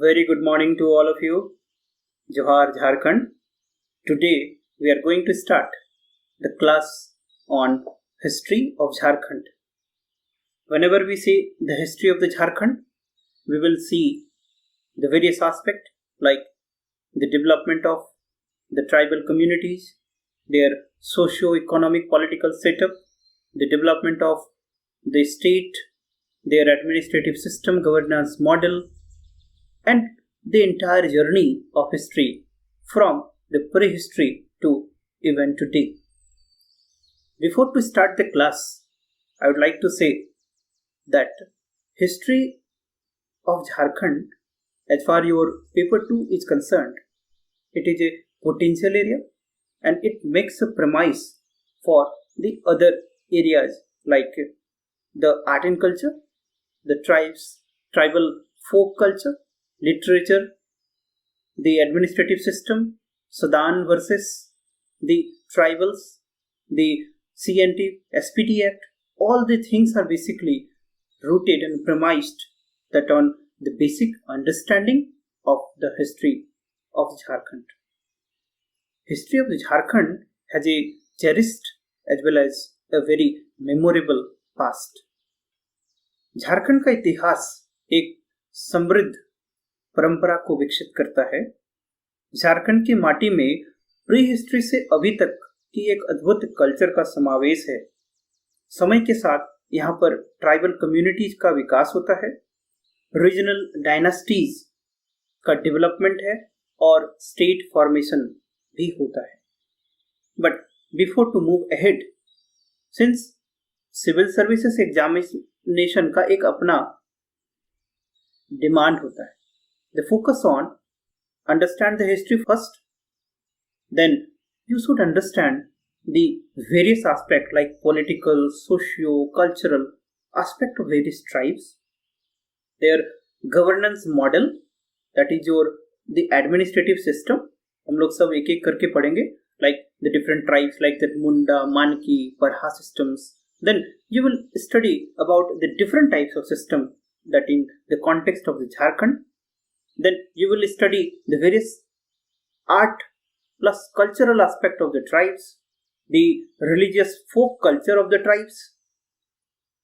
Very good morning to all of you. Johar Jharkhand. Today we are going to start the class on history of Jharkhand. Whenever we say the history of the Jharkhand, we will see the various aspects like the development of the tribal communities, their socio-economic political setup, the development of the state, their administrative system governance model, and the entire journey of history from the prehistory to even today. Before to start the class, I would like to say that history of Jharkhand, as far your paper 2 is concerned, it is a potential area and it makes a premise for the other areas like the art and culture, the tribal folk culture, literature, the administrative system, Sudan versus the tribals, the CNT, SPT Act, all the things are basically rooted and premised that on the basic understanding of the history of Jharkhand. History of the Jharkhand has a cherished as well as a very memorable past. Jharkhand का इतिहास एक समृद्ध परंपरा को विकसित करता है. झारखंड की माटी में प्री हिस्ट्री से अभी तक की एक अद्भुत कल्चर का समावेश है. समय के साथ यहाँ पर ट्राइबल कम्युनिटीज का विकास होता है, रीजनल डायनास्टीज का डेवलपमेंट है और स्टेट फॉर्मेशन भी होता है. But before to move ahead, since civil services examination का एक अपना डिमांड होता है, the focus on understand the history first, then you should understand the various aspects like political, socio-cultural aspect of various tribes, their governance model, that is your the administrative system. हम लोग सब एक एक करके पढ़ेंगे like the different tribes like the Munda, Manki, Parha systems. Then you will study about the different types of system that in the context of the Jharkhand. Then you will study the various art plus cultural aspect of the tribes, the religious folk culture of the tribes.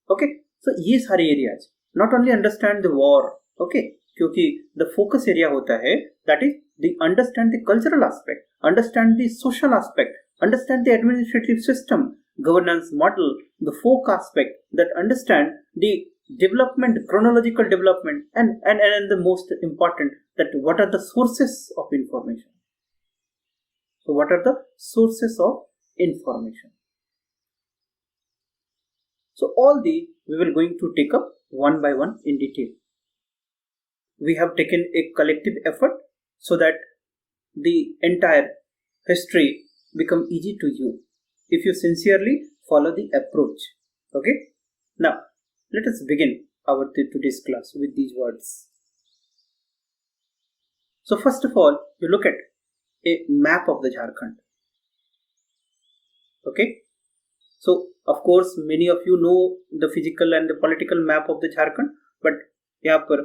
Okay, so ये सारे areas. Not only understand the war, okay, क्योंकि the focus area होता है that is the understand the cultural aspect, understand the social aspect, understand the administrative system, governance model, the folk aspect, that understand the development, chronological development, and the most important, that what are the sources of information. So what are the sources of information? So all these we will going to take up one by one in detail. We have taken a collective effort so that the entire history become easy to you if you sincerely follow the approach. Okay, now let us begin our today's class with these words. So first of all, you look at a map of the Jharkhand. Okay, so of course many of you know the physical and the political map of the Jharkhand, but यहाँ पर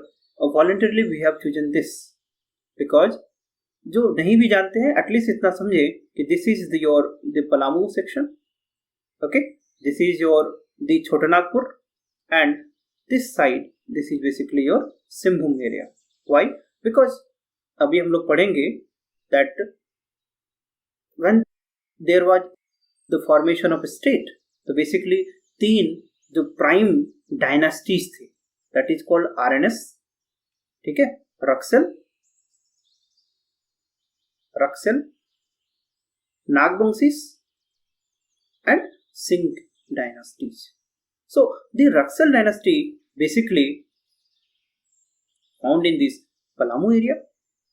voluntarily we have chosen this because जो नहीं भी जानते हैं at least इतना समझे कि this is your the Palamu section, okay, this is your the Chota Nagpur and this side this is basically your Singhbhum area. Why? Because अभी हम लोग पढ़ेंगे that when there was the formation of state, तो बेसिकली 3 जो प्राइम डायनास्टीज थे, that is called RNS, ठीक है, Raksal, Nagbangsis and Singh dynasties. So the Raksal dynasty basically found in this Palamu area,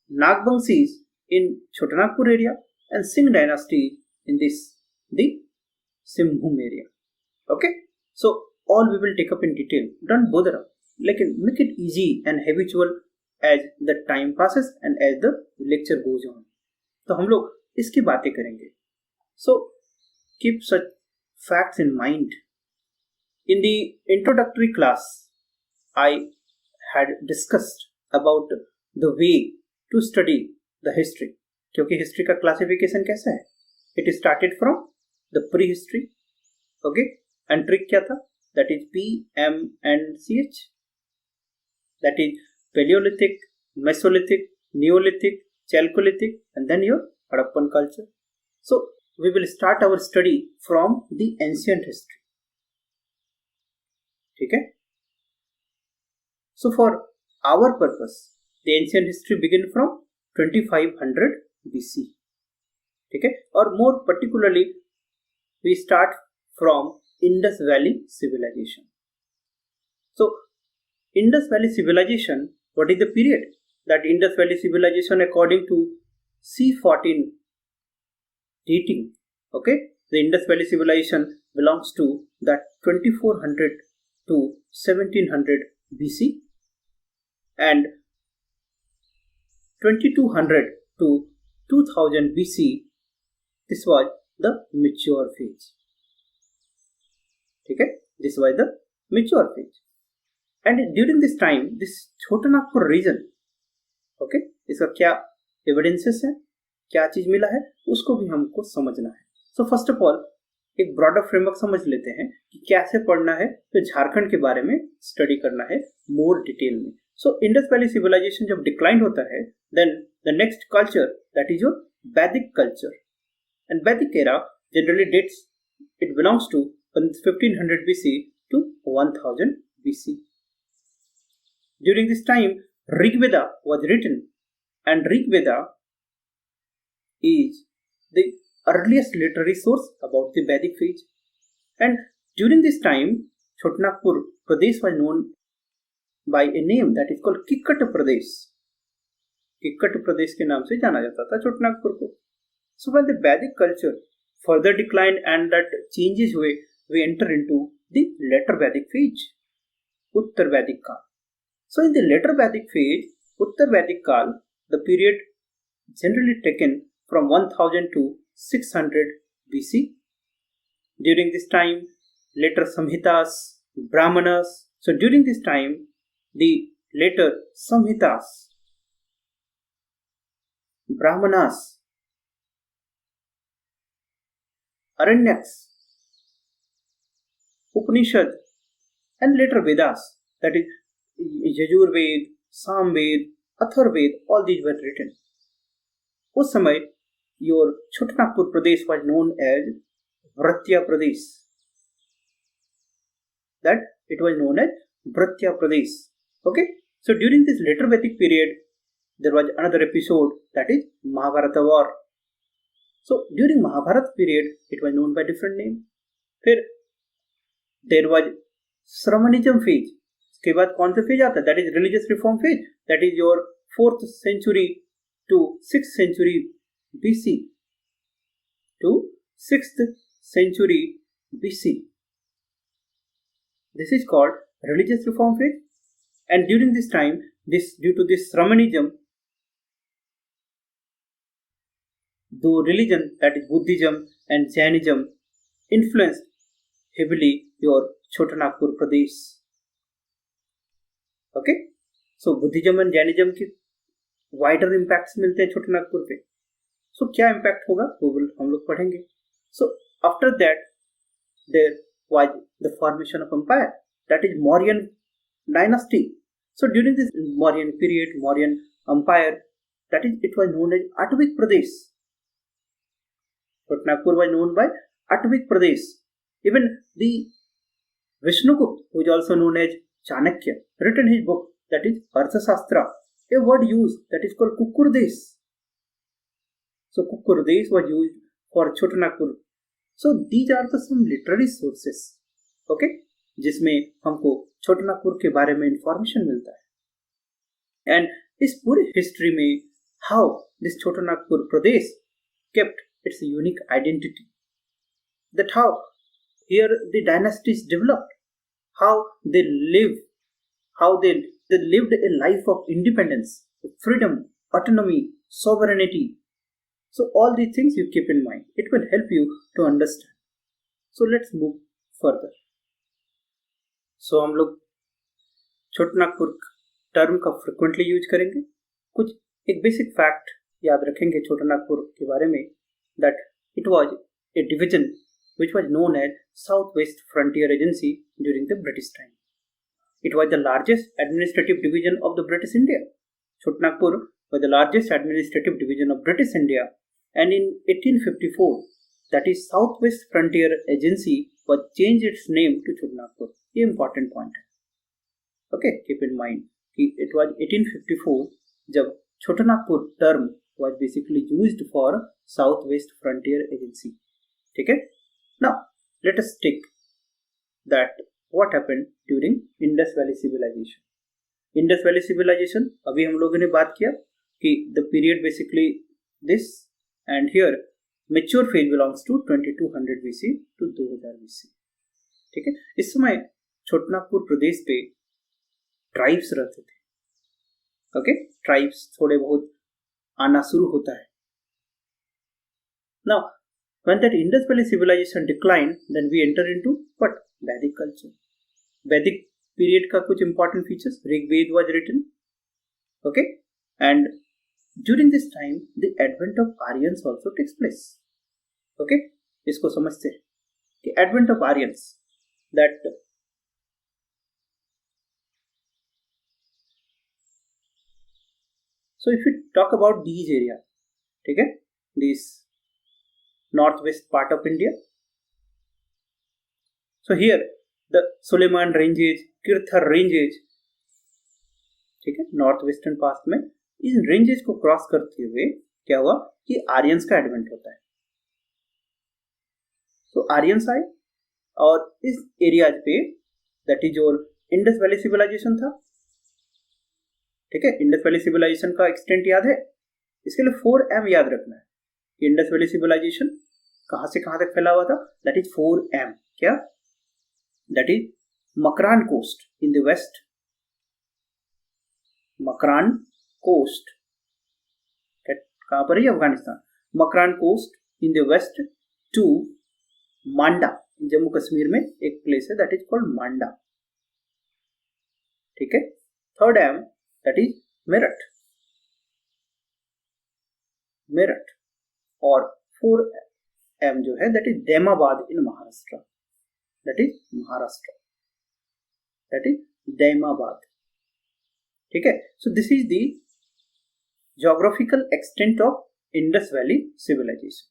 Nagbangsis in Chotanagpur area, and Singh dynasty in this the Simbhum area. Okay, so all we will take up in detail. Don't bother up. Like make it easy and habitual as the time passes and as the lecture goes on. तो हम लोग इसकी बातें करेंगे. So keep such facts in mind. In the introductory class, I had discussed about the way to study the history. क्योंकि history का classification कैसा है? It is started from the prehistory. Okay, and trick क्या था? That is P, M and CH. That is Paleolithic, Mesolithic, Neolithic, Chalcolithic, and then your Harappan culture. So we will start our study from the ancient history. ठीक है? So for our purpose, the ancient history begin from 2500 BC. ठीक है? और more particularly, we start from Indus Valley civilization. So Indus Valley civilization, what is the period? That Indus Valley civilization according to C14 dating, okay, the Indus Valley civilization belongs to that 2400 to 1700 BC and 2200 to 2000 BC. This was the mature phase. ठीक है? This was the mature phase. And during this time, this Chotanagpur region, okay, इसका क्या evidences है, क्या चीज मिला है, उसको भी हमको समझना है. So first of all, एक ब्रॉडर फ्रेमवर्क समझ लेते हैं कि कैसे पढ़ना है, तो झारखंड के बारे में स्टडी करना है मोर डिटेल में. सो इंडस वैली सिविलाइजेशन जब डिक्लाइन होता है, then the next culture that is your Vedic culture. And Vedic era generally dates, it belongs to 1500 BC to 1000 BC. During this time, Rigveda was written, and Rigveda is the earliest literary source about the Vedic phase. And during this time, Chotanagpur Pradesh was known by a name that is called Kikkat Pradesh. Kikkat Pradesh के नाम से जाना जाता था छोटनागपुर को. So when the Vedic culture further declined and that changes हुए, we enter into the later Vedic phase, Uttar Vedic Kal. So in the later Vedic phase, Uttar Vedic Kal, the period generally taken from 1000 to 600 BC. During this time, later Samhitas, Brahmanas. So during this time, the later Samhitas, Brahmanas, Aranyaks, Upanishad, and later Vedas, that is Yajurved, Samved, Atharved, all these were written. उस समय your Chotanagpur Pradesh was known as Bratya Pradesh. That it was known as Bratya Pradesh. Okay. So during this later Vedic period, there was another episode, that is Mahabharata war. So during Mahabharata period, it was known by different name. फिर there was Sramanism phase. उसके बाद कौन सा phase आता है? That is religious reform phase. That is your 4th century to 6th century BC to 6th century BC. This is called religious reform phase. And during this time, due to this Sramanism, the religion, that is Buddhism and Jainism, influenced heavily your Chotanagpur Pradesh. Okay, so Buddhism and Jainism की wider impacts मिलते हैं छोटनागपुर पे. So क्या impact होगा वो हम लोग पढ़ेंगे. So after that, there was the formation of empire, that is Mauryan dynasty. So during this Mauryan period, Mauryan empire, that is, it was known as Atvik Pradesh. Chotanagpur was known by Atvik Pradesh. Even the Vishnugupta, who is also known as Chanakya, written his book, that is Arthashastra, a word used that is called Kukurdesh. So Kukurdesh was used for Chotanagpur. So these are the some literary sources, okay, जिसमें हमको छोटनागपुर के बारे में information मिलता है. And इस पूरे history में how this Chhotanagpur Pradesh kept its unique identity, that how here the dynasties developed, how they lived, how they lived a life of independence, freedom, autonomy, sovereignty. So all these things you keep in mind. It will help you to understand. So let's move further. So हम लोग Chhotanagpur term का frequently use करेंगे. कुछ एक basic fact याद रखेंगे छोटा नागपुर के बारे में, that it was A division which was known as Southwest Frontier Agency during the British time. It was the largest administrative division of the British India. Chota Nagpur was the largest administrative division of British India, and in 1854, that is Southwest Frontier Agency was changed its name to Chota Nagpur. ये important point है. Okay, keep in mind कि it was 1854 जब Chota Nagpur term was basically used for Southwest Frontier Agency. ठीक है? Now, let us take that what happened during Indus Valley Civilization. Indus Valley Civilization, अभी हम लोगों ने बात किया कि the period basically this, and here mature phase belongs to 2200 BC to 2000 BC. ठीक है, इस समय छोटा नागपुर प्रदेश पे ट्राइब्स रहते थे. ओके, ट्राइब्स थोड़े बहुत आना शुरू होता है. Now, when that Indus Valley civilization declined, then we enter into what? Vedic culture. Vedic period का कुछ important features. Rigved was written. Okay, and during this time, the advent of Aryans also takes place. Okay, इसको समझते हैं कि advent of Aryans, that so if we talk about these area, ठीक है, these northwest part of India. So here the Suleiman ranges, Kirthar ranges, ठीक है, north western past में इन ranges को क्रॉस करते हुए क्या हुआ कि आर्यंस का एडवेंट होता है. तो आर्यंस आए और इस एरिया पे that is your Indus valley civilisation था. ठीक है, इंडस वैली सिविलाइजेशन का एक्सटेंट याद है, इसके लिए 4M याद रखना है. इंडस वैली सिविलाइजेशन कहां से कहां तक फैला हुआ था? That is 4M. क्या? That is Makran coast in the west, Makran coast कहां पर है? Afghanistan. Makran coast in the west to Manda, Jammu Kashmir में एक प्लेस है दैट इज कॉल्ड मांडा. ठीक है. 3rd M that is Meerut, Meerut. और 4M जो है that is Daimabad in Maharashtra, that is Maharashtra, that is Daimabad. ठीक है. So this is the geographical extent of Indus Valley civilization.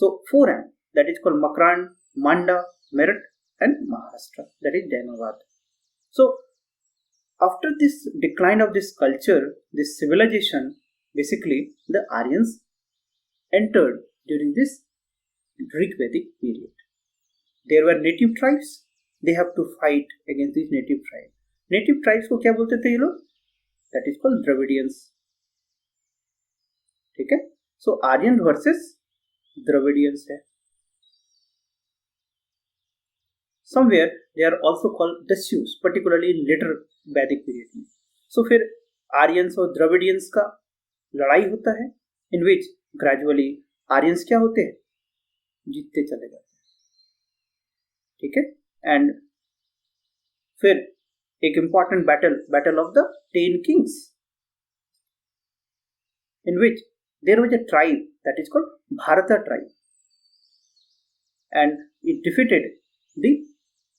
So 4M that is called Makran, Manda, Meerut and Maharashtra, that is Daimabad. So after this decline of this culture, this civilization, basically the Aryans entered during this Greek Vedic period. There were native tribes, they have to fight against these native tribes. Native tribes को क्या बोलते थे ये लोग? That is called Dravidians. ठीक है. So Aryan versus Dravidians है. Somewhere they are also called Dasyus, particularly in later Vedic period में. सो फिर आर्यंस और द्रविडियंस का लड़ाई होता है, इन विच ग्रेजुअली आर्यंस क्या होते हैं? जीतते चले जाते हैं. ठीक है. एंड फिर एक important battle of the 10 Kings, in which there was a tribe that is called Bharata tribe, and it defeated the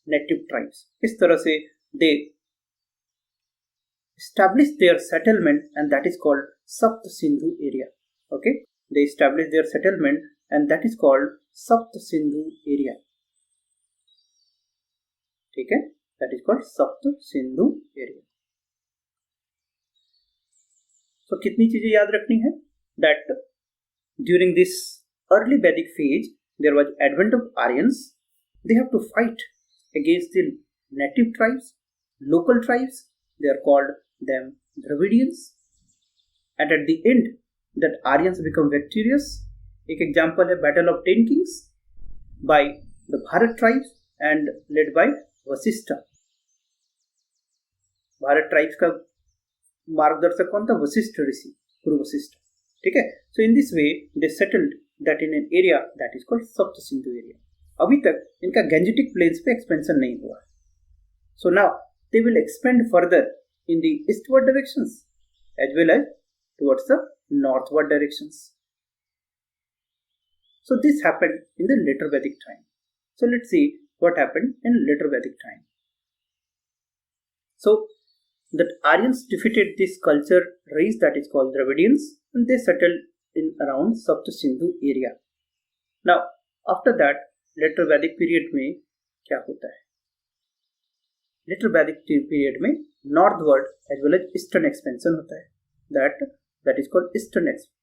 native tribes. इस तरह से they established their settlement, and that is called Sapt Sindhu area. Okay, they established their settlement, and that is called Sapt Sindhu area. ठीक है, that is called Sapt Sindhu area. So कितनी चीजें याद रखनी है? That during this early Vedic phase there was advent of Aryans. They have to fight against the native tribes, local tribes. They are called them Dravidians. And at the end, that Aryans become victorious. एक example है Battle of 10 Kings by the Bharat tribes and led by Vasishtha. Bharat tribes का मार्गदर्शक कौन था? वशिष्ठ ऋषि, गुरु वशिष्ठ. ठीक है. So in this way they settled that in an area that is called Sapta Sindhu area. अभी तक इनका गैंजेटिक प्लेन्स पे एक्सपेंशन नहीं हुआ है. So now they will expand further in the eastward directions as well as towards the northward directions. So this happened in the later Vedic time. So let's see what happened in later Vedic time. So the Aryans defeated this culture race that is called Dravidians, and they settled in around Sapta Sindhu area. Now after that later Vedic period में क्या होता है? Later Vedic period में northward as well as eastern expansion होता है. That is called eastern expansion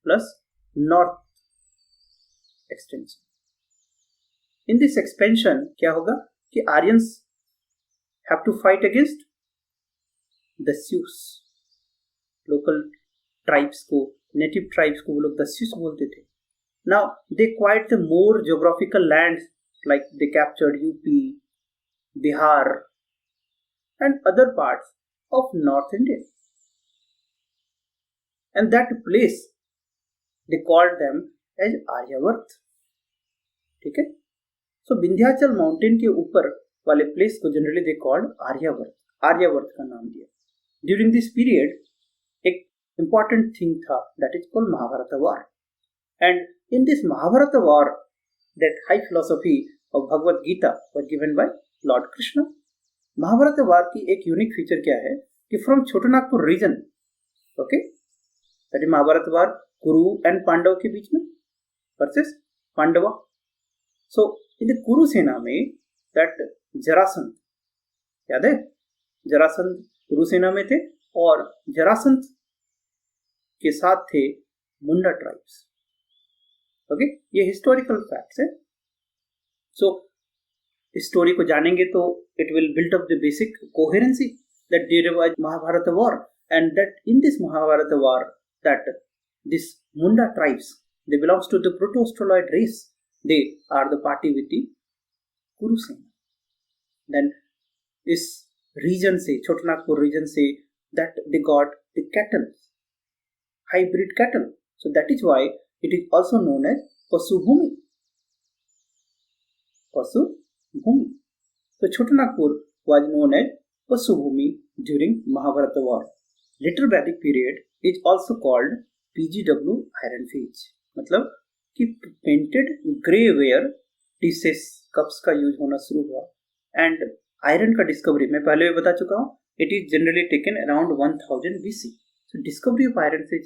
plus north extension. In this expansion क्या होगा कि Aryans have to fight against the Sioux. Local tribes को, native tribes को वो लोग the Sioux बोलते थे. Now they acquired the more geographical lands, like they captured UP, Bihar and other parts of North India. And that place they called them as Aryavart. ठीक है? So Vindhyachal mountain के ऊपर वाले प्लेस को generally they called Aryavart का नाम दिया. During this period एक इंपॉर्टेंट थिंग था that is called Mahabharata war. And in this Mahabharata war that high philosophy of Bhagavad Gita was given by lord Krishna. Mahabharata war की एक यूनिक फीचर क्या है कि from Chotanagpur region, okay, that is Mahabharata war Kuru and Pandava के बीच में versus Pandava. So in the कुरु सेना में दैट जरासंध, याद है जरासंध कुरु सेना में थे और जरासंध के साथ थे मुंडा ट्राइब्स. ओके, ये हिस्टोरिकल फैक्ट्स है. सो स्टोरी को जानेंगे तो it will build up the basic coherence that derived Mahabharata war. And that in this Mahabharata war that this Munda tribes they belongs to the Protoaustraloid race. They are the party with the Kuru Sena. Then this region से, Chotanagpur region से, that they got the cattle, hybrid cattle. So that is why it is also known as Pasubhumi. Pasubhumi. So Chotanagpur was known as Pasubhumi during Mahabharata war. Later Vedic period is also called PGW Iron Age. मतलब कि painted grey ware dishes cups का use होना शुरू हुआ. And iron का discovery मैं पहले भी बता चुका हूँ, it is generally taken around 1000 BC. So discovery of iron से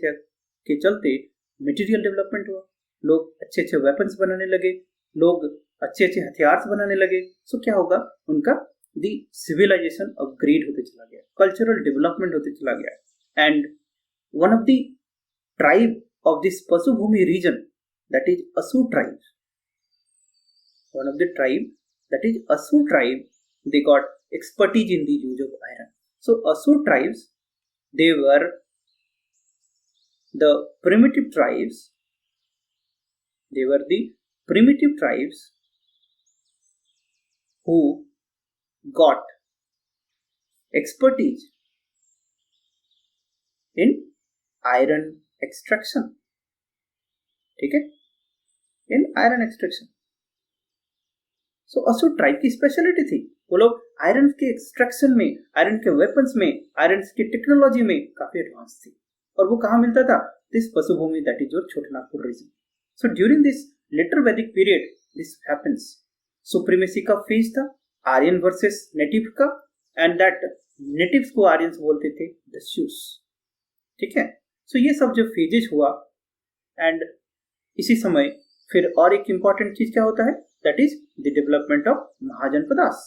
के चलते मटेरियल डेवलपमेंट हुआ, लोग अच्छे अच्छे वेपन्स बनाने लगे, लोग अच्छे अच्छे हथियार बनाने लगे. सो क्या होगा, उनका दी सिविलाइजेशन अपग्रेड होते चला गया, कल्चरल डेवलपमेंट होते चला गया. And one of the tribe of this Pashubhumi region, that is Asu tribe. One of the tribe, that is Asu tribe, they got expertise in the use of iron. So Asu tribes, they were the primitive tribes. They were the primitive tribes who got expertise in iron extraction. ठीक है, इन iron extraction. सो असुर tribe की speciality थी, वो लोग iron के extraction में, iron के वेपन्स में, आयरन की टेक्नोलॉजी में काफी एडवांस थी. और वो कहाँ मिलता था? This Pashubhumi, that is your Chotanagpur region. So during this later Vedic period this happens. Supremacy का फेज था, आर्यन वर्सेस नेटिव का, एंड दैट नेटिव्स को आर्यंस बोलते थे द स्यूस. ठीक है, सो ये सब जो फेजेस हुआ, एंड इसी समय फिर और एक इंपॉर्टेंट चीज क्या होता है, that is the development of Mahajanapadas.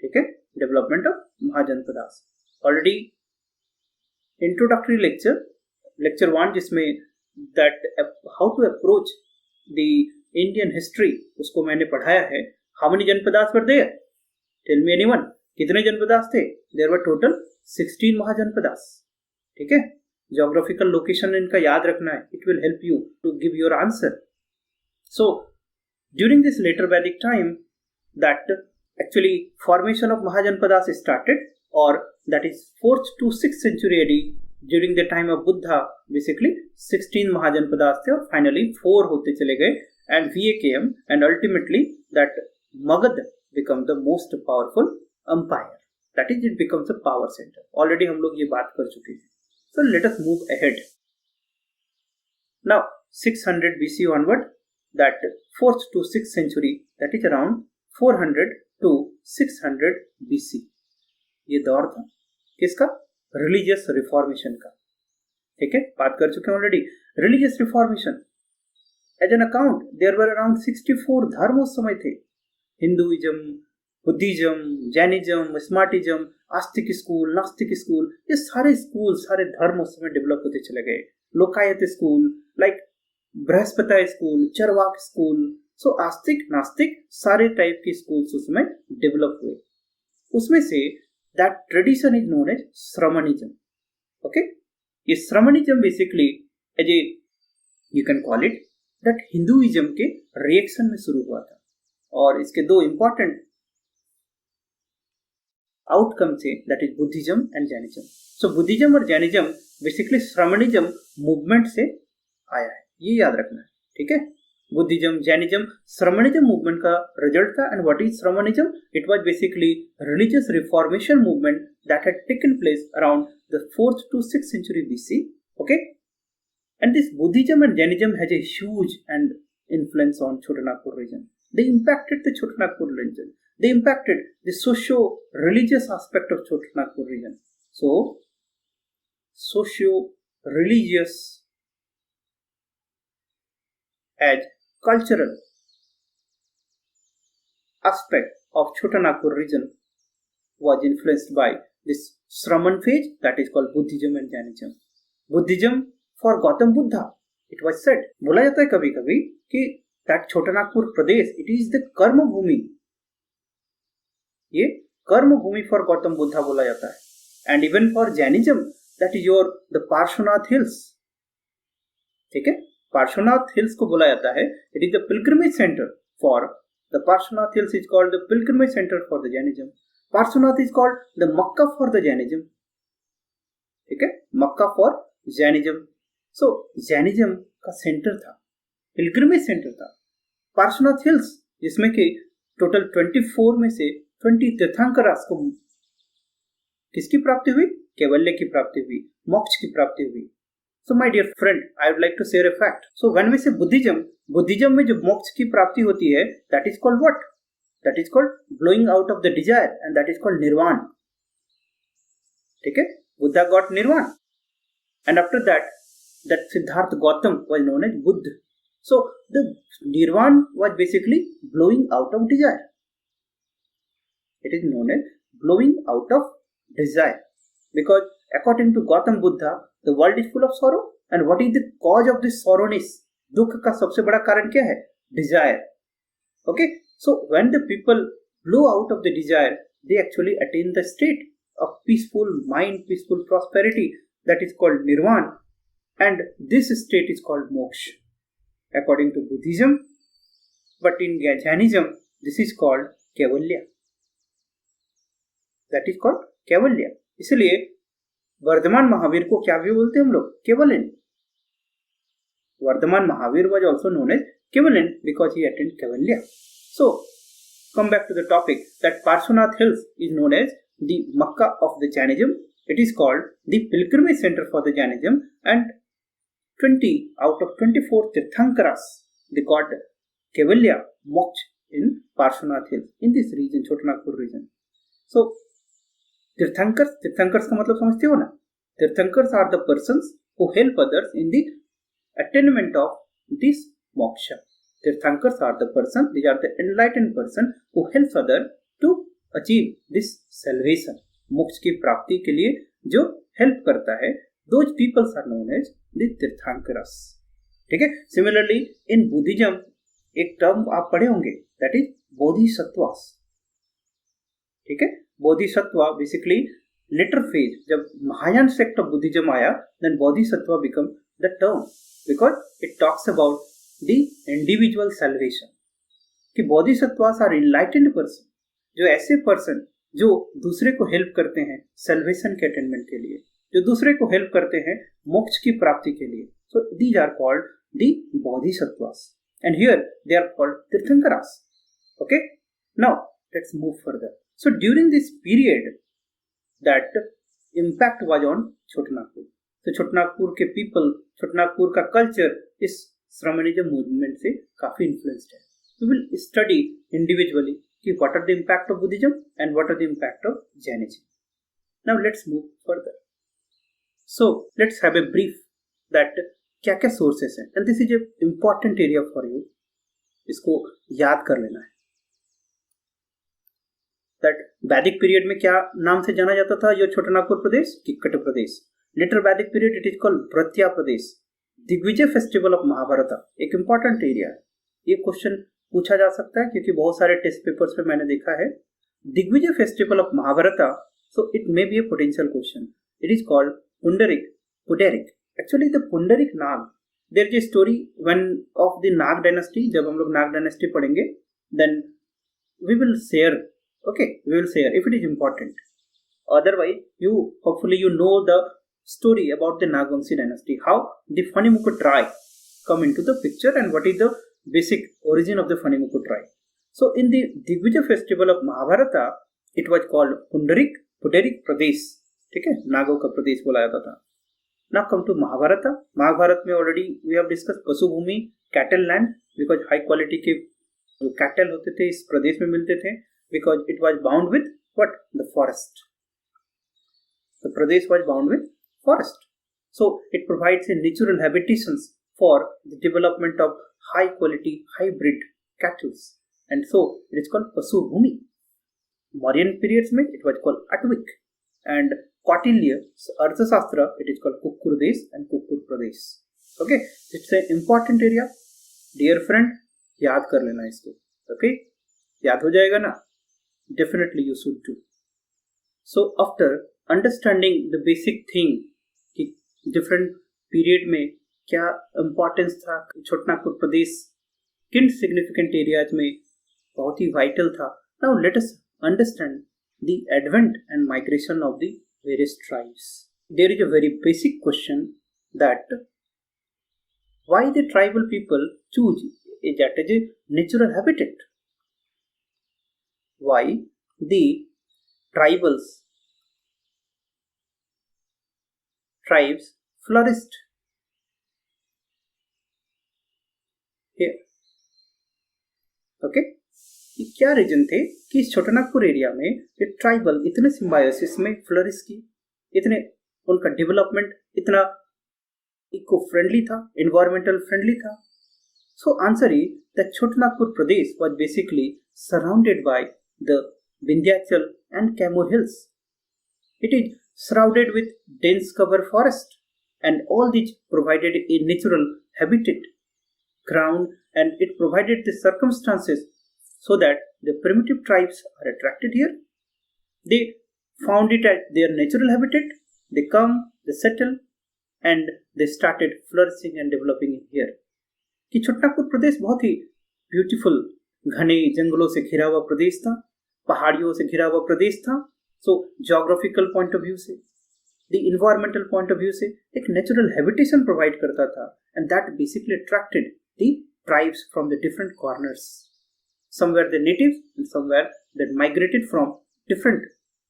ठीक है, development of Mahajanapadas. Already introductory lecture 1 जिसमें that how to approach the Indian history, उसको मैंने पढ़ाया है. How many Janapadas were there? Tell me anyone, कितने जनपदास थे? There were total 16 Mahajanapadas. ठीक है, ज्योग्राफिकल लोकेशन इनका याद रखना है, it will help you to give your answer. So during this later Vedic time that actually formation of Mahajanapadas started, और that is 4th to 6th century AD. During the time of Buddha basically 16 Mahajanapadas थे और finally 4 होते चले गए. And VA came and ultimately that Magad become the most powerful empire. that is it becomes a power center. Already हम लोग ये बात कर चुके हैं. So let us move ahead. Now 600 BC onward, that 4th to 6th century, that is around 400 to 600 BC. ये दौर था किसका? रिलीजियस रिफॉर्मेशन का. ठीक है, बात कर चुके हैं already. Religious reformation as an account there were around 64 धर्म उस समय थे. हिंदुइज्म, बुद्धिज्म, जैनिज्म, स्मार्टिज्म, आस्तिक स्कूल, नास्तिक स्कूल, ये सारे स्कूल, सारे धर्म उस समय डेवलप होते चले गए. Lokayat school, like Brihaspati school, Charvak school. So Astik Nastik सारे टाइप के स्कूल्स उसमें डेवलप हुए. उसमें से that tradition is known as Shramanism. Okay, ये Shramanism basically as a you can call it that Hinduism के रिएक्शन में शुरू हुआ था. और इसके दो इंपॉर्टेंट आउटकम थे, that is Buddhism and Jainism. So Buddhism और जैनिज्म बेसिकली श्रमणिज्म मूवमेंट से आया है, ये याद रखना है. ठीक है, बुद्धिज्म, जैनिज्म श्रमणिज्म मूवमेंट का रिजल्ट था. And what is Shramanism? It was basically religious reformation movement that had taken place around the 4th to 6th century BC. Okay, and this Buddhism and Jainism has a huge and influence on Chotanagpur region. They impacted the Chotanagpur region. They impacted the socio-religious aspect of Chotanagpur region. So, socio-religious as cultural aspect of Chotanagpur region was influenced by this Shraman phase, that is called Buddhism and Jainism. Buddhism for Gautam Buddha, it was said, बोला जाता है कभी कभी कि that Chotanagpur Pradesh, it is the कर्म भूमि, ये कर्म भूमि for Gautam Buddha बोला जाता है. And even for Jainism, that is your the Parshvanath Hills. ठीक है, Parshvanath Hills को बोला जाता है, it is the pilgrimage center for the Parshvanath Hills is called the pilgrimage center for the Jainism. Parshvanath is called the Makkah for the Jainism. ठीक है, Makkah for Jainism. So Jainism का centre था, pilgrimage centre था. Parshvanath hills, जिसमें कि total 24 में से 20 तीर्थंकरास को किसकी प्राप्ति हुई? कैवल्य की प्राप्ति हुई, मोक्ष की प्राप्ति हुई. So my dear friend, I would like to share a fact. So when we say Buddhism में जो मोक्ष की प्राप्ति होती है, that is called what? That is called blowing out of the desire, and that is called nirvana. ठीक है, Buddha got nirvana, and after that Siddhartha Gautam was known as Buddha. So the nirvana was basically blowing out of desire. It is known as blowing out of desire because according to Gautam Buddha, the world is full of sorrow, and what is the cause of this sorrowness? दुख का सबसे बड़ा कारण क्या है? Desire. Okay, so when the people blow out of the desire, they actually attain the state of peaceful mind, peaceful prosperity, that is called nirvana, and this state is called moksha according to Buddhism. But in Jainism, this is called kaivalya. That is called kaivalya. इसलिए वर्धमान महावीर को क्या भी बोलते हैं हम लोग? केवलन. Varthaman Mahavir was also known as Kevalan because he attained Kaivalya. So, come back to the topic that Parshvanath Hills is known as the Makkah of the Jainism. It is called the pilgrimage center for the Jainism, and 20 out of 24 Tirthankaras, they got Kaivalya moksha in Parshvanath Hills in this region, Chotanagpur region. So, Tirthankars का मतलब समझते हो ना? Tirthankars are the persons who help others in the attainment of this moksha. Tirthankars are the person, these are the enlightened person who helps other to achieve this salvation. मोक्ष की प्राप्ति के लिए जो हेल्प करता है, those peoples are known as the Tirthankaras. ठीक है. Similarly, in Buddhism एक टर्म आप पढ़े होंगे, that is bodhisattvas. ठीक है, bodhisattva basically later phase, जब महायान sect of Buddhism आया, then bodhisattva become the term because it talks about the individual salvation. कि bodhisattvas are enlightened person, जो ऐसे person जो दूसरे को हेल्प करते हैं salvation के अटेनमेंट के लिए, जो दूसरे को हेल्प करते हैं मोक्ष की प्राप्ति के लिए. So these are called the bodhisattvas, and here they are called Tirthankaras. Okay, now let's move further. So during this period, that impact was on Chotanagpur. तो छोटनागपुर के पीपल, छोटनागपुर का कल्चर इस श्रमणिज्म मूवमेंट से काफी इन्फ्लुएंस्ड है. We will study individually कि what are the impact of Buddhism and what are the impact of Jainism. Now let's move further. So let's have a brief that क्या क्या sources हैं, and this is a important area for you. इसको याद कर लेना है. That वैदिक period में क्या नाम से जाना जाता था ये Chotanagpur Pradesh? Kikkat Pradesh. Later Vedic period it is called Bhratya Pradesh. Digvijay festival of Mahabharata एक इंपॉर्टेंट एरिया है. ये क्वेश्चन पूछा जा सकता है क्योंकि बहुत सारे टेस्ट पेपर्स में मैंने देखा है. Digvijay festival of Mahabharata, so it may be a potential question. It is called Pundarik. Actually the Pundarik Nag, there is a story one of the Nag dynasty. जब हम लोग नाग डायनेस्टी पढ़ेंगे then we will share. Okay, we will share if it is important. Otherwise, hopefully you know the story about the Nagvamsi dynasty, how the Phanimukut tribe come into the picture and what is the basic origin of the Phanimukut tribe. So in the Digvijay festival of Mahabharata, it was called Pudarik Pradesh. ठीक है, नागों का प्रदेश बोला जाता था. Now come to Mahabharata. Mahabharat में already we have discussed पशुभूमि, cattle land, because high quality के जो cattle होते थे इस प्रदेश में मिलते थे. Because it was bound with what? The forest. The Pradesh was bound with forest. So it provides a natural habitations for the development of high quality hybrid cattle. And so it is called Pasu Bhumi. Mauryan periods mein it was called Atvik. And Kautilya, Arthashastra, it is called Kukkur Desh and Kukkur Pradesh. Okay, it's an important area. Dear friend, याद कर लेना इसको. Okay, याद हो जाएगा ना? Definitely you should do. So after understanding the basic thing कि different period में क्या importance था, छोटानागपुर प्रदेश किन significant areas में बहुत ही vital था. Now let us understand the advent and migration of the various tribes. There is a very basic question that why the tribal people choose that as a natural habitat. Why the tribes flourished here. Okay, ये क्या reason थे कि इस Chotanagpur area में ये tribal इतने symbiosis में flourish की, इतने उनका डेवलपमेंट इतना इको फ्रेंडली था, एनवायरमेंटल फ्रेंडली था. So answer is that Chotanagpur Pradesh was basically surrounded by the Vindhyachal and Kaimur hills. It is surrounded with dense cover forest, and all these provided a natural habitat ground, and it provided the circumstances so that the primitive tribes are attracted here. They found it as their natural habitat. They come, they settle, and they started flourishing and developing here. कि छोटानागपुर प्रदेश बहुत ही beautiful घने जंगलों से घिरा हुआ प्रदेश था, पहाड़ियों से घिरा हुआ प्रदेश था. सो ज्योग्राफिकल पॉइंट ऑफ व्यू से, the environmental point of view से एक नेचुरल हैबिटेशन प्रोवाइड करता था, and that basically attracted the tribes from the different corners. Somewhere the natives and somewhere that migrated from different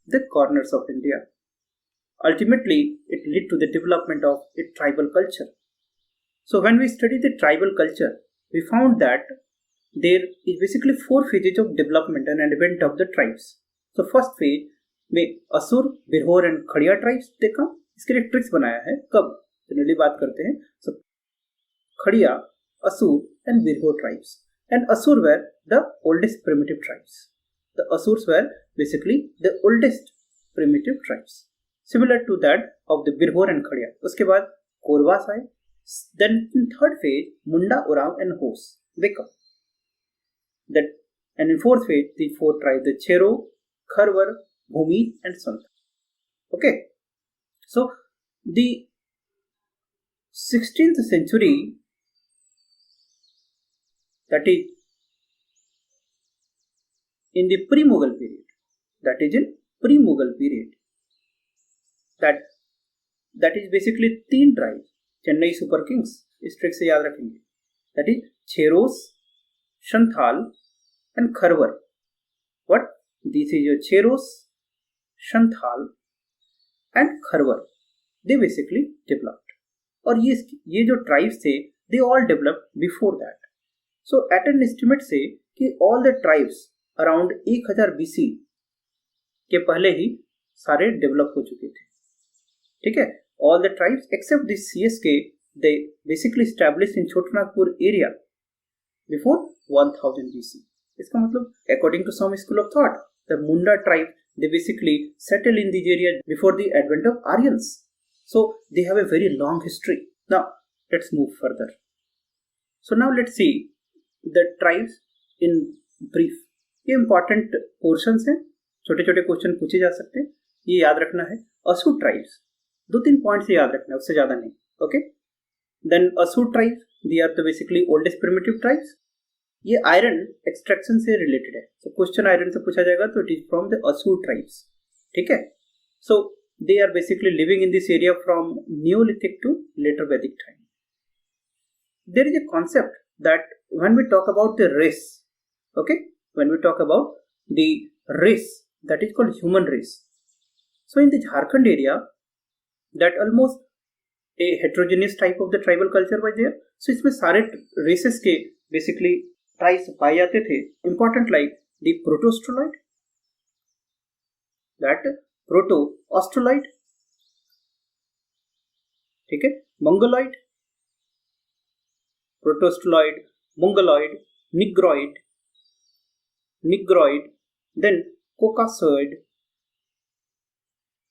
the corners of India. Ultimately, it led to the development of a tribal culture. So when we study the tribal culture, we found that there is basically 4 phases of development and advent of the tribes. So first phase में असुर, Birhor and Kharia tribes देखा. इसके लिए tricks बनाया है. कब generally बात करते हैं. So खड़िया, असुर and Birhor tribes. And Asur were the oldest primitive tribes. The Asurs were basically the oldest primitive tribes, similar to that of the Birhor and Khadiya. उसके बाद कोरवास आए. Then in third phase, Munda, Oraon and Hos they come. That and in fourth phase, the 4 tribes, the Chero, Kharwar, Bhumi and Sant. Okay, so the 16th century, that is in the pre-Mughal period. That is in pre-Mughal period. That is basically 3 tribes. Chennai Super Kings इस trick से याद रखेंगे. That is Cheros, Santhal and Kharwar. What this is your Cheros, Santhal and Kharwar, they basically developed. और ये जो tribes थे, they all developed before that. So at an estimate से कि all the tribes around 1000 BC के पहले ही सारे डेवलप हो चुके थे. ठीक है, all the tribes except the CSK, they basically established in Chotanagpur area before 1000 BC. इसका मतलब according to some school of thought, the Munda tribe, they basically settled in this area before the advent of Aryans. So they have a very long history. Now let's move further. So now let's see the tribes in brief. ये important portions हैं, छोटे छोटे question पूछे जा सकते हैं, ये याद रखना है. असुर ट्राइब्स, 2-3 पॉइंट से याद रखना है, उससे ज्यादा नहीं. Okay, then Asur tribes, they are the basically oldest primitive tribes. ये आयरन एक्सट्रैक्शन से रिलेटेड है. तो क्वेश्चन आयरन से पूछा जाएगा तो it is from the Asur tribes. ठीक है, so they are basically living in this area from neolithic to later Vedic time. There is a concept that when we talk about the race, okay, when we talk about the race, that is called human race. So in the Jharkhand area, that almost a heterogeneous type of the tribal culture was there. So इसमें सारे races के basically tribes पाए जाते थे. Important like the proto-Australoid, that proto-Australoid, ठीक है, Mongoloid, proto-Australoid, Mongoloid, Negroid, then Caucasoid.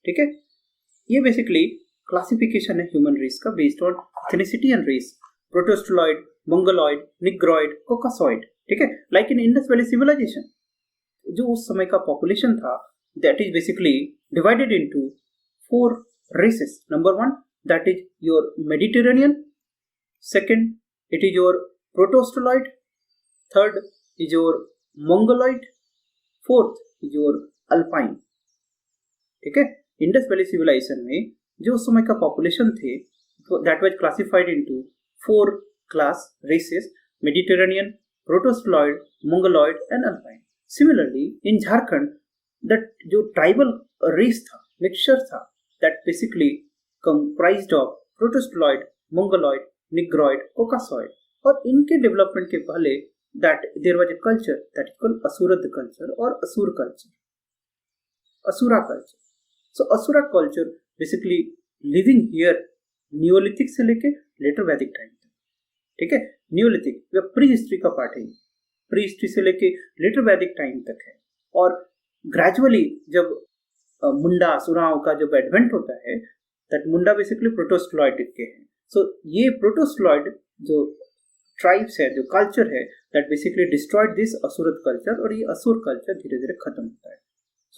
ठीक है, ये बेसिकली क्लासिफिकेशन है ह्यूमन रेस का based on ethnicity and race. Protoaustraloid, Mongoloid, Negroid, Caucasoid. ठीक है, like in Indus valley civilization, जो उस समय का पॉपुलेशन था, that is basically divided into 4 races. Number 1, that is your Mediterranean. Second, it is your Protoaustraloid. Third is your Mongoloid. Fourth is your Alpine. ठीक है, Indus valley civilisation में जो उस समय का पॉपुलेशन थे, that was classified into 4 class races: Mediterranean, Protoaustraloid, Mongoloid and Alpine. Similarly in Jharkhand, that जो tribal race था, मिक्सचर था, that basically comprised of Protoaustraloid, Mongoloid, Negroid, Caucasoid. और इनके डेवलपमेंट के पहले that there was a culture that is called Asurad culture or Asur culture, Asura culture. So Asura culture basically living here Neolithic से लेके later Vedic time तक. ठीक है, Neolithic या प्री हिस्ट्री का पार्ट है, प्री हिस्ट्री से लेके later Vedic time तक है. और ग्रेजुअली जब मुंडा असुराओं का जब एडवेंट होता है, that मुंडा बेसिकली प्रोटोस्टोलॉइड के हैं. सो ये प्रोटोस्टोलॉइड जो ट्राइब्स है, जो कल्चर है, that basically destroyed this Asurat culture, और ये असुर कल्चर धीरे धीरे खत्म होता है.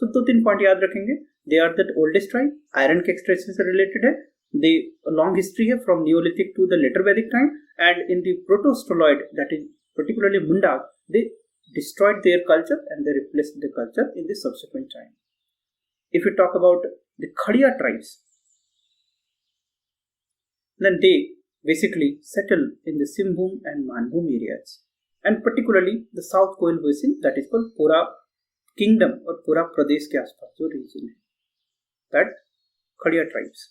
सो 2-3 पॉइंट याद रखेंगे. They are the oldest tribe, iron के एक्सट्रैक्शन से रिलेटेड है. दे लॉन्ग हिस्ट्री है from neolithic to the later Vedic time. And in the Protoaustraloid, that is particularly Munda, they destroyed their culture and they replaced the culture in the subsequent time. If you talk about the Kharia tribes, then they basically settle in the Simbhum and Manbhum areas, and particularly the South Koil basin, that is called Pura Kingdom और Pura Pradesh के आसपास जो region है, that Kharia tribes.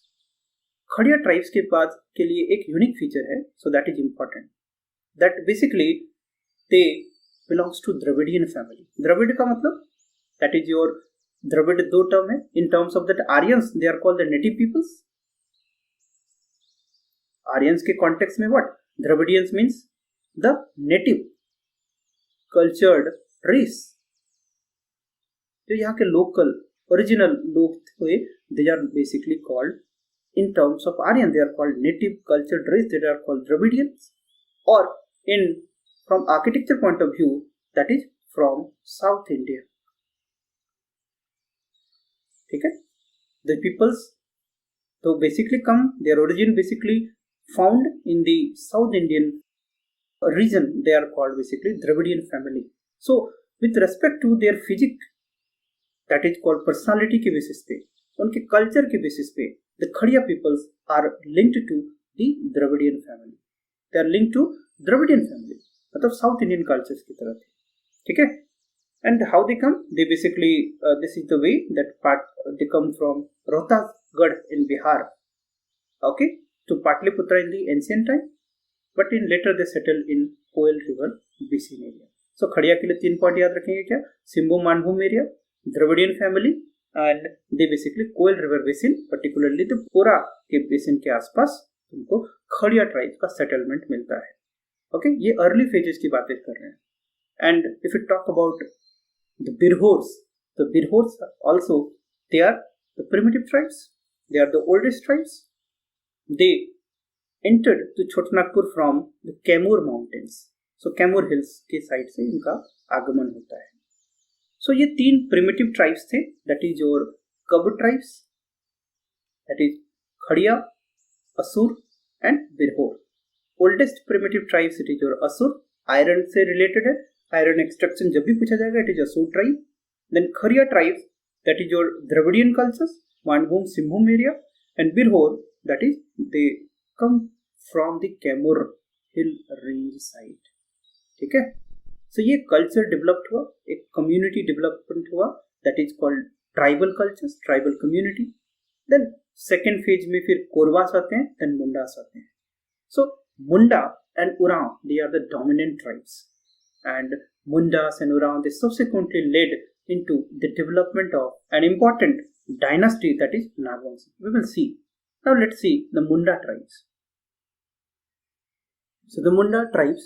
Kharia tribes के बाद के लिए एक यूनिक फीचर है, so that is important, that basically they belongs to Dravidian family. Dravid का मतलब that is your Dravid 2 term है. In terms of that Aryans, they are called the native peoples. Aryans के context में what, Dravidians means the native cultured race. जो यहाँ के local original लोग थे, they are basically called in terms of Aryan, they are called native cultured race, they are called Dravidians. और in from architecture point of view, that is from South India. ठीक है, the peoples तो basically come, their origin basically found in the South Indian region, they are called basically Dravidian family. So with respect to their physique, that is called personality के basis पे, उनके culture के basis पे, the Khadiya peoples are linked to the Dravidian family. They are linked to Dravidian family, मतलब South Indian cultures की तरह थे. ठीक है, And how they come? They basically, this is the way that they come from Rohtasgarh in Bihar, okay, to Patliputra in the ancient time, but in later they settled in Koel River basin area. So खड़िया के लिए 3 point याद रखेंगे क्या? सिम्बू Manbhum area, Dravidian family, and they basically Koel river basin, particularly तो पोरा के basin के आसपास तुमको खड़िया ट्राइब का सेटलमेंट मिलता है. ओके, ये अर्ली फेजेस की बातें कर रहे हैं. And if you talk about the Birhors also they are the primitive tribes, they are the oldest tribes. They entered to Chotanagpur from the Kaimur mountains. So Kaimur hills के side से इनका आगमन होता है. So ये 3 primitive tribes थे, that is your Kab tribes, that is Kharia, Asur and Birhor. Oldest primitive tribes it is your Asur, iron से related है, आयरन एक्सट्रैक्शन जब भी पूछा जाएगा it is Asur tribe. Then Kharia tribes that is your Dravidian cultures, Manbhum, Simbhum area, and Birhor, that is they come from the Kaimur hill range side. ठीक है, so ये culture developed हुआ, एक community development हुआ, that is called tribal cultures, tribal community. Then second phase में फिर कोरवास आते हैं, then मुंडास आते हैं. So Munda and Oraon, they are the dominant tribes, and Mundas and Oraon they subsequently led into the development of an important dynasty, that is Nagvamsi. We will see. Now let's see the Munda tribes. So the Munda tribes,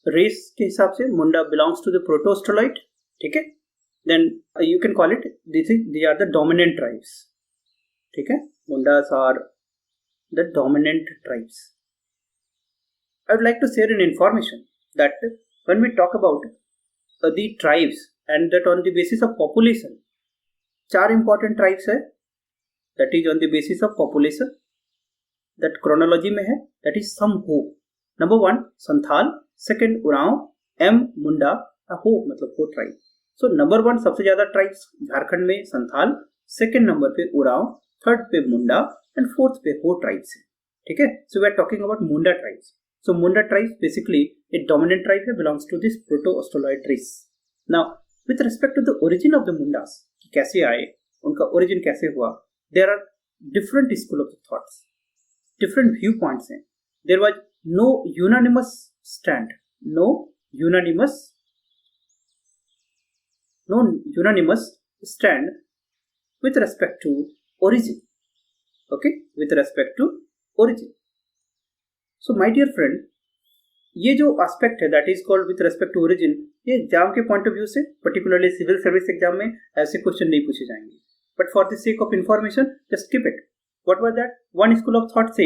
race के हिसाब से Munda belongs to the Proto-Australoid. ठीक है, then you can call it, they are the dominant tribes. ठीक है, Mundas are the dominant tribes. I would like to share an information that when we talk about the tribes, and that on the basis of population, 4 important tribes है, that is on the basis of population, that chronology में है, that is Samho. Number 1 Santhal, second Oraon, M मुंडा, हो मतलब हो tribe. So number 1 सबसे ज्यादा tribes Jharkhand में Santhal, second number पे Oraon, third पे मुंडा and fourth पे हो ट्राइब्स है. ठीक है, so we are talking about Munda tribes. So Munda tribes basically a dominant tribe belongs to this Proto-Australoid race. Now with respect to the origin of the Mundas, कैसे आए, उनका origin कैसे हुआ, there are different school of thoughts, different viewpoints हैं. There was no unanimous stand with respect to origin. Okay, with respect to origin. So my dear friend, ये जो aspect है that is called with respect to origin, ये exam के point of view से particularly civil service exam में ऐसे question नहीं पूछे जाएंगे, but for the sake of information just keep it. What was that? One school of thought से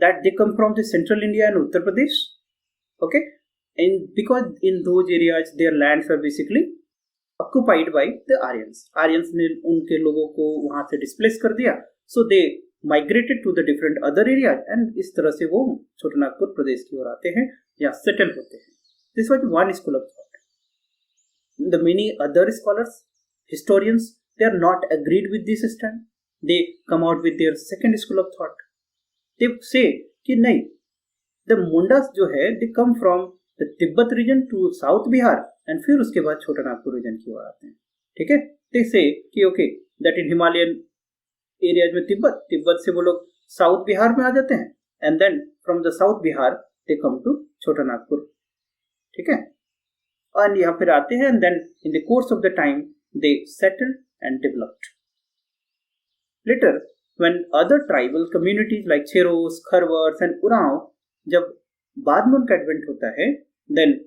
that they come from the central India and Uttar Pradesh. Okay, and because in those areas their lands are basically occupied by the Aryans ने उनके लोगों को वहां से displace कर दिया. So they migrated to the different other areas and इस तरह से वो छोटानागपुर प्रदेश की ओर आते हैं या सेटल होते हैं. This was one school of thought. The many other scholars, historians, they are not agreed with this stand. They come out with their second school of thought. They say कि नहीं, द मुंडास जो है they come from the Tibet region to South Bihar and फिर उसके बाद Chotanagpur reason की ओर आते हैं. ठीक है, दे से कि okay that in Himalayan areas में तिब्बत से वो लोग साउथ बिहार में आ जाते हैं and then from the South Bihar they come to Chotanagpur. ठीक है, और यहाँ फिर आते हैं and then in the course of the time they settled and developed. Later when other tribal communities like Cheros, Kharwars and Oraon, जब बाद में उनका एडवेंट होता है, then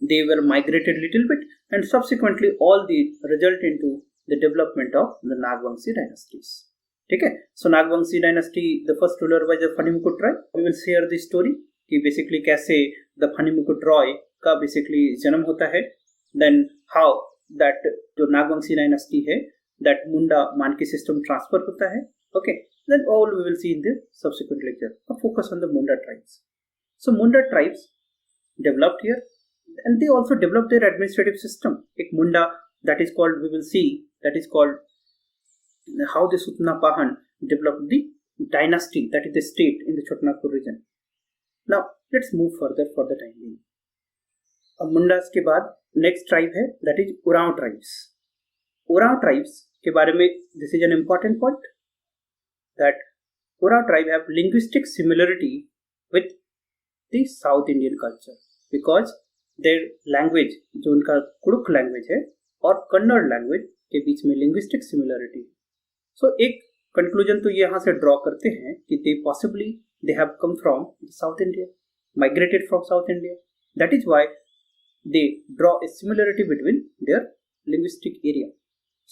they were migrated little bit and subsequently all these result into the development of the Nagvamsi dynasties. ठीक है, so Nagvamsi dynasty, the first ruler was the Phanimukut Roy. We will share the story कि basically कैसे the Phanimukut Roy का basically जन्म होता है, then how that जो Nagvamsi dynasty है that Munda Manki system transfer होता है. Okay, then all we will see in the subsequent lecture. A focus on the Munda tribes. So Munda tribes developed here and they also developed their administrative system. एक Munda that is called, we will see, that is called how the Sutnapahan developed the dynasty, that is the state in the Chotanagpur region. Now let's move further for the time being. अब Mundas के बाद next tribe है that is Oraon tribes. Oraon tribes के बारे में this is an important point that Oraon tribe have linguistic similarity with the south Indian culture because their language जो उनका Kurukh language है और कन्नड़ लैंग्वेज के बीच में लिंग्विस्टिक सिमिलरिटी. सो एक कंक्लूजन तो यहाँ से ड्रॉ करते हैं कि they possibly they have come from South India, migrated from South India. That is why they draw a similarity between their linguistic area.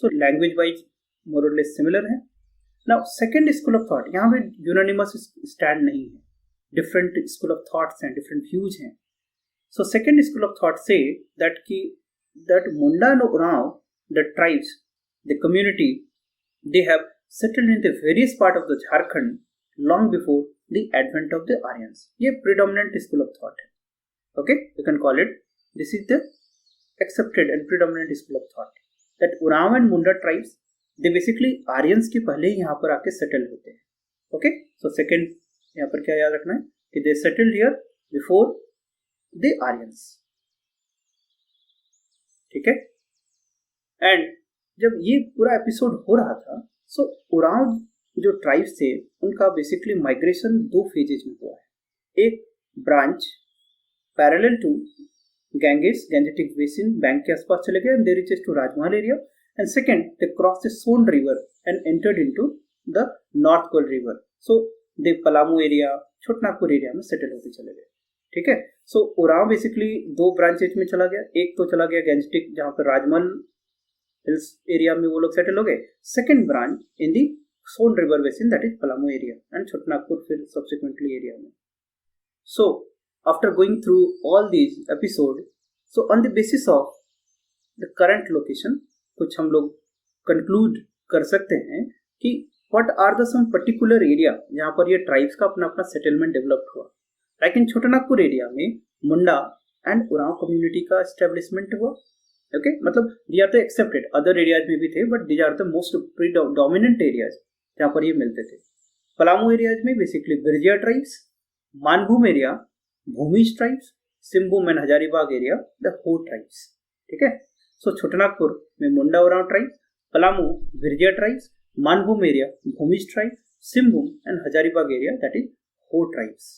So language wise more or less similar है. Now second school of thought, यहाँ पे unanimous stand नहीं है, different school of thoughts हैं, different views हैं. So second school of thought say that Munda and Oraon, the tribes, the community, they have settled in the various part of the Jharkhand long before the advent of the Aryans. ये predominant school of thought है. Okay, you can call it. This is the accepted and predominant school of thought that Oraon and Munda tribes they basically Aryans के पहले ही यहाँ पर आके settle होते हैं. Okay, so second यहाँ पर क्या याद रखना है कि they settled here before the Aryans. ठीक है. And जब ये पूरा एपिसोड हो रहा था, so Oraon जो ट्राइब्स थे उनका बेसिकली माइग्रेशन दो फेजेज में हुआ है. एक branch parallel to Gangetic basin bank के आसपास चले गए and they reaches to Rajmahal area and second they cross the Son river and entered into the north Koel river. So they Palamu area Chotanagpur area में सेटल होते चले गए. ठीक है. सो ओराव बेसिकली दो ब्रांचेज में चला गया. एक तो चला गया गैंजेटिक जहाँ पर राजमहल हिल्स एरिया में वो लोग सेटल हो गए. Second branch in the Son river basin, that is Palamu area, and Chotnagpur फिर subsequently area में. So after going through all these episodes, so on the basis of the current location, कुछ हम लोग conclude कर सकते हैं कि what are the some particular area जहाँ पर ये tribes का अपना अपना settlement developed हुआ. Like in Chotnagpur area में Munda and Oraon community का establishment हुआ. Okay, मतलब they are the accepted. Other areas में भी थे, but these are the most predominant areas जहाँ पर ये मिलते थे. पलामू एरियाज में basically Birjia tribes, Manbhum area Bhumij tribes, Singhbhum and Hazaribagh area the Ho tribes. ठीक है. सो छोटनागपुर में Munda Oraon tribes, Palamu Birjia tribes, Manbhum area Bhumij tribe, Singhbhum and Hazaribagh area that is Ho tribes.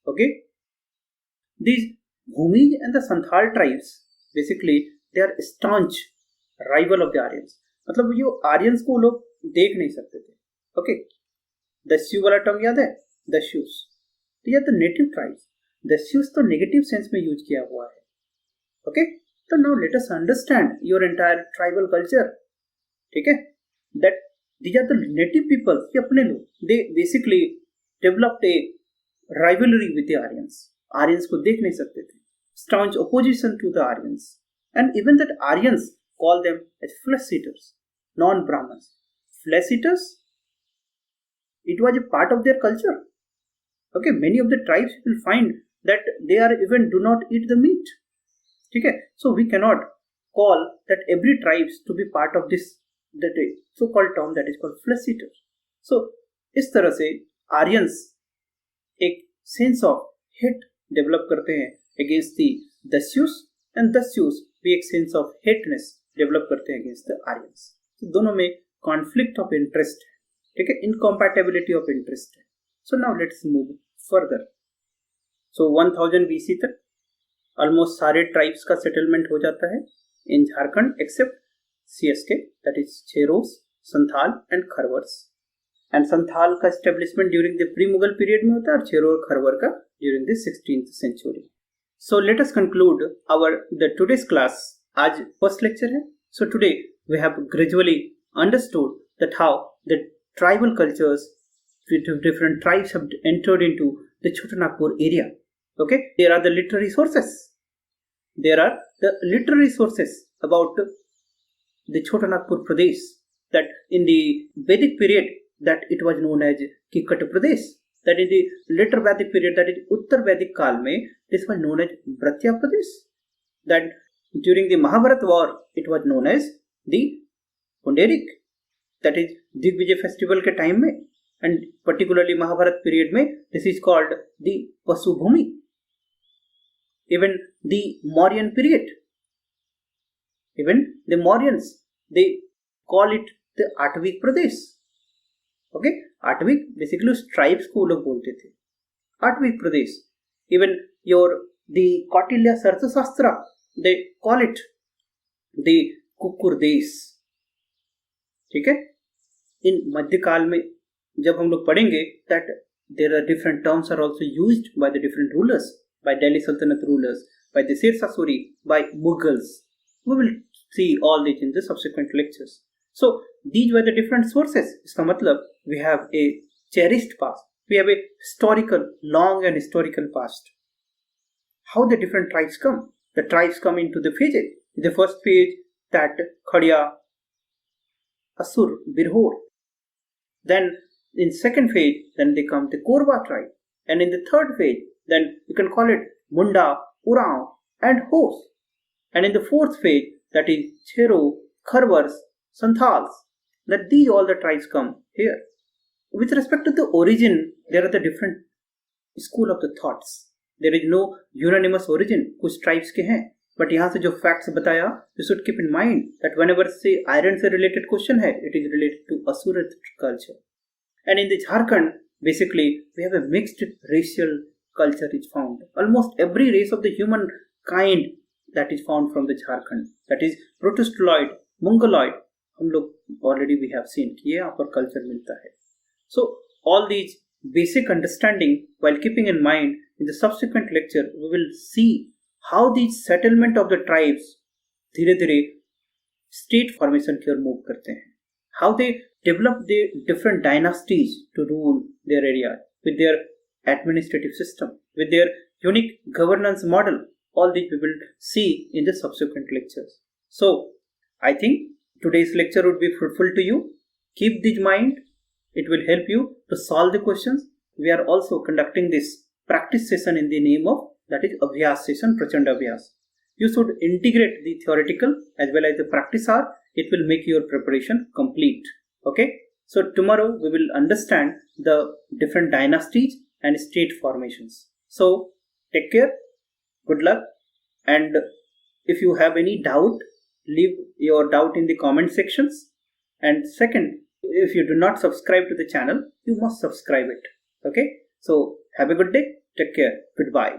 Okay. These Bhumij and the Santhal tribes basically they are staunch rival of the Aryans. मतलब ये Aryans को लोग देख नहीं सकते थे. ओके. दस्यू वाला टर्म याद है, दस्यूस. ये तो नेटिव ट्राइब्स. दस्यूस तो नेगेटिव सेंस में यूज किया हुआ है. ओके. तो now let us understand your entire tribal culture. ठीक है. That these are the native people, ये अपने लोग. They basically developed a rivalry with the Aryans. Aryans को देख नहीं सकते थे. Staunch opposition to the Aryans and even that Aryans call them as flesh eaters, non Brahmins. Flesh eaters, it was a part of their culture. Okay, many of the tribes will find that they are even do not eat the meat. Okay, so we cannot call that every tribes to be part of this that so-called term that is called flesh eater. So इस तरह से Aryans एक sense of hate develop करते हैं against the दस्यूस and दस्यूस भी एक sense of हेटनेस develop करते हैं अगेंस्ट द आर्यंस. दोनों में conflict of interest है. ठीक है. incompatibility of interest है. So now let's move further. So 1000 BC तक almost सारे tribes का settlement हो जाता है in Jharkhand except CSK, that is चेरोस, Santhal and खरवर्स. And Santhal का establishment during the pre-Mughal period में होता है और चेरो और खरवर का during the 16th century. So let us conclude the today's class. आज first lecture है. So today we have gradually understood that how the tribal cultures with different tribes have entered into the Chotanagpur area. Okay, there are the literary sources. There are the literary sources about the Chotanagpur Pradesh, that in the Vedic period that it was known as Kikat Pradesh. That in the later Vedic period, that is Uttar Vedic Kal mein, this was known as Bratya Pradesh. That during the Mahabharata war, it was known as the Pundarik. That is Digvijay festival के time में and particularly Mahabharata period में this is called the Pashubhumi. Even the Mauryan period Even the Mauryans, they call it the Atvik Pradesh. Okay, Atvik basically उस tribes को लोग बोलते थे, Atvik Pradesh. Even the Kautilya Sarthasastra, they call it the Kukur Desh. ठीक है. इन मध्यकाल में जब हम लोग पढ़ेंगे that there are different terms are also used by the different rulers, by Delhi Sultanate rulers, by the Sirsa Suri, by Mughals. We will see all these in the subsequent lectures. So these were the different sources. इसका मतलब we have a cherished past. We have a historical, long and historical past. How the different tribes come? The tribes come into the phases. In the first phase, that Khadya, Asur, Birhor. Then in second phase, then they come the Korba tribe. And in the third phase, then you can call it Munda, Urao and Hos. And in the fourth phase, that is Chero, Kharwars, Santhals. That these all the tribes come here. With respect to the origin, there are the different school of the thoughts. There is no unanimous origin. कुछ tribes के हैं. But यहाँ से जो facts बताया, you should keep in mind that whenever say iron से related question है, it is related to Asura culture. And in the Jharkhand, basically, we have a mixed racial culture is found. Almost every race of the human kind that is found from the Jharkhand. That is Protostoloid, Mongoloid. हम लोग already we have seen कि ये यहाँ पर culture मिलता है. So all these basic understanding, while keeping in mind, in the subsequent lecture, we will see how the settlement of the tribes धीरे धीरे state formation की ओर move करते हैं. How they develop the different dynasties to rule their area with their administrative system, with their unique governance model. All these we will see in the subsequent lectures. So I think today's lecture would be fruitful to you. Keep this in mind. It will help you to solve the questions. We are also conducting this practice session in the name of, that is Abhyas session, Prachanda Abhyas. You should integrate the theoretical as well as the practice hour. It will make your preparation complete. Okay. So tomorrow we will understand the different dynasties and state formations. So take care. Good luck. And if you have any doubt, leave your doubt in the comment sections. And second, if you do not subscribe to the channel, you must subscribe it. Okay. So have a good day. Take care. Goodbye.